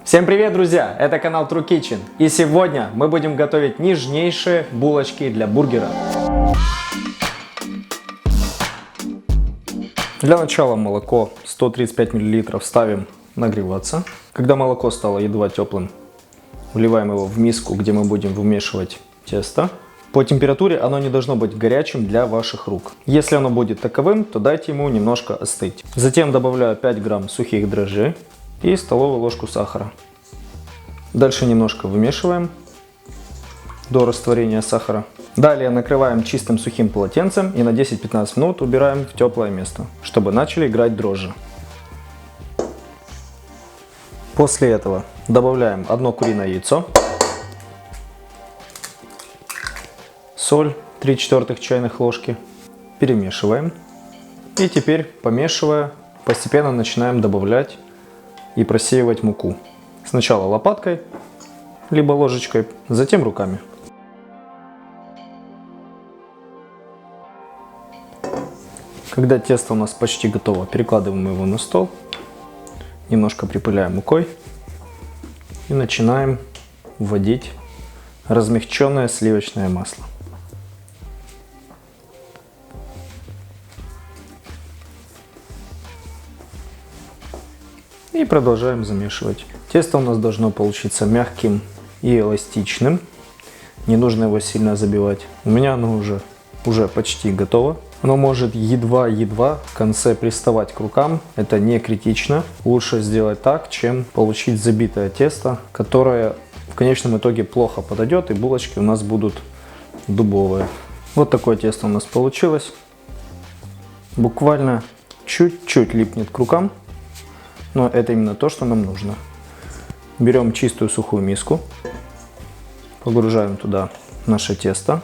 Всем привет, друзья! Это канал True Kitchen. И сегодня мы будем готовить нежнейшие булочки для бургера. Для начала молоко 135 мл ставим нагреваться. Когда молоко стало едва теплым, вливаем его в миску, где мы будем вымешивать тесто. По температуре оно не должно быть горячим для ваших рук. Если оно будет таковым, то дайте ему немножко остыть. Затем добавляю 5 грамм сухих дрожжей и столовую ложку сахара. Дальше немножко вымешиваем до растворения сахара. Далее накрываем чистым сухим полотенцем и на 10-15 минут убираем в теплое место, чтобы начали играть дрожжи. После этого добавляем 1 куриное яйцо, соль 3/4 чайных ложки, перемешиваем. И теперь, помешивая, постепенно начинаем добавлять и просеивать муку. Сначала лопаткой, либо ложечкой, затем руками. Когда тесто у нас почти готово, перекладываем его на стол, немножко припыляем мукой и начинаем вводить размягченное сливочное масло. И продолжаем замешивать. Тесто у нас должно получиться мягким и эластичным. Не нужно его сильно забивать. У меня оно уже почти готово. Оно может едва-едва в конце приставать к рукам. Это не критично. Лучше сделать так, чем получить забитое тесто, которое в конечном итоге плохо подойдет, и булочки у нас будут дубовые. Вот такое тесто у нас получилось. Буквально чуть-чуть липнет к рукам. Но это именно то, что нам нужно. Берем чистую сухую миску, погружаем туда наше тесто.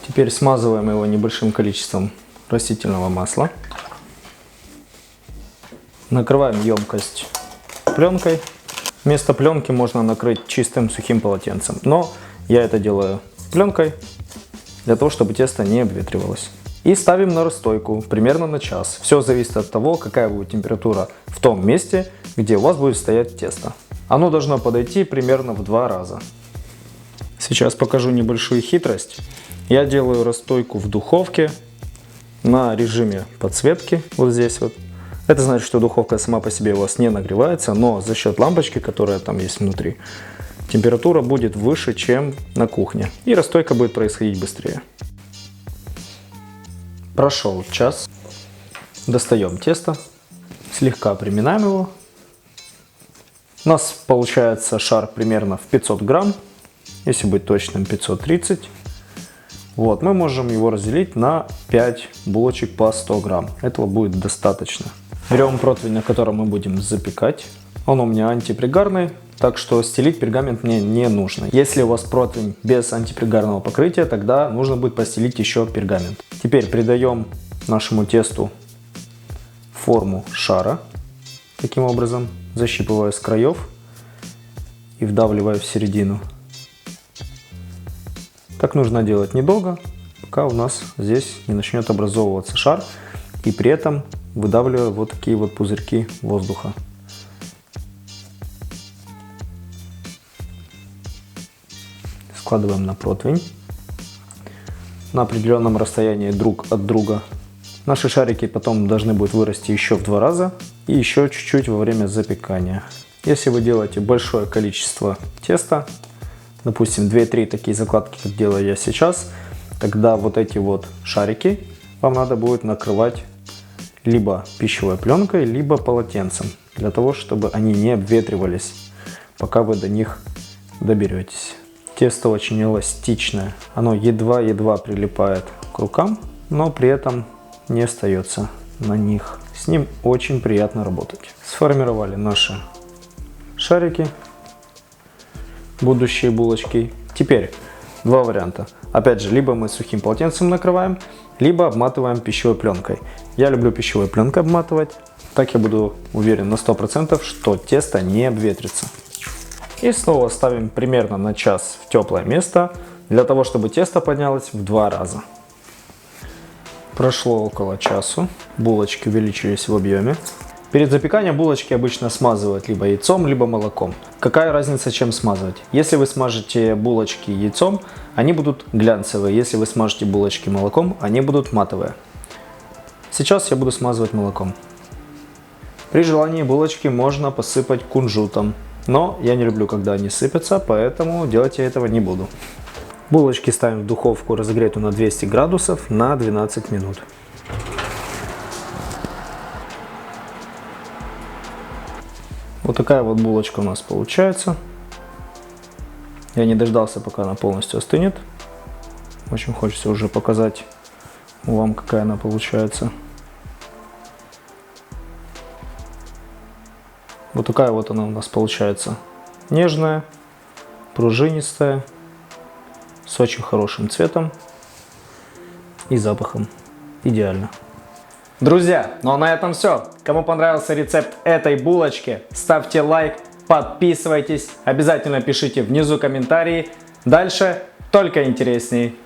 Теперь смазываем его небольшим количеством растительного масла. Накрываем емкость пленкой. Вместо пленки можно накрыть чистым сухим полотенцем, но я это делаю пленкой для того, чтобы тесто не обветривалось. И ставим на расстойку примерно на час. Все зависит от того, какая будет температура в том месте, где у вас будет стоять тесто. Оно должно подойти примерно в 2 раза. Сейчас покажу небольшую хитрость. Я делаю расстойку в духовке на режиме подсветки, вот здесь вот. Это значит, что духовка сама по себе у вас не нагревается, но за счет лампочки, которая там есть внутри, температура будет выше, чем на кухне. И расстойка будет происходить быстрее. Прошел час. Достаем тесто, слегка приминаем его. У нас получается шар примерно в 500 грамм, если быть точным 530. Вот, мы можем его разделить на 5 булочек по 100 грамм. Этого будет достаточно. Берем противень, на котором мы будем запекать. Он у меня антипригарный, так что стелить пергамент мне не нужно. Если у вас противень без антипригарного покрытия, тогда нужно будет постелить еще пергамент. Теперь придаем нашему тесту форму шара, таким образом, защипывая с краев и вдавливая в середину. Так нужно делать недолго, пока у нас здесь не начнет образовываться шар, и при этом выдавливая вот такие вот пузырьки воздуха. Складываем на противень на определенном расстоянии друг от друга. Наши шарики потом должны будут вырасти еще в 2 раза и еще чуть-чуть во время запекания. Если вы делаете большое количество теста, допустим 2-3 такие закладки, как делаю я сейчас, тогда вот эти вот шарики вам надо будет накрывать либо пищевой пленкой, либо полотенцем, для того, чтобы они не обветривались, пока вы до них доберетесь. Тесто очень эластичное, оно едва-едва прилипает к рукам, но при этом не остается на них. С ним очень приятно работать. Сформировали наши шарики, будущие булочки. Теперь 2 варианта. Опять же, либо мы сухим полотенцем накрываем, либо обматываем пищевой пленкой. Я люблю пищевой пленкой обматывать, так я буду уверен на 100%, что тесто не обветрится. И снова ставим примерно на час в теплое место, для того, чтобы тесто поднялось в 2 раза. Прошло около часу, булочки увеличились в объеме. Перед запеканием булочки обычно смазывают либо яйцом, либо молоком. Какая разница, чем смазывать? Если вы смажете булочки яйцом, они будут глянцевые. Если вы смажете булочки молоком, они будут матовые. Сейчас я буду смазывать молоком. При желании булочки можно посыпать кунжутом. Но я не люблю, когда они сыпятся, поэтому делать я этого не буду. Булочки ставим в духовку, разогретую на 200 градусов, на 12 минут. Вот такая вот булочка у нас получается. Я не дождался, пока она полностью остынет. Очень хочется уже показать вам, какая она получается. Вот такая вот она у нас получается. Нежная, пружинистая, с очень хорошим цветом и запахом. Идеально. Друзья, ну а на этом все. Кому понравился рецепт этой булочки, ставьте лайк, подписывайтесь, обязательно пишите внизу комментарии. Дальше только интересней.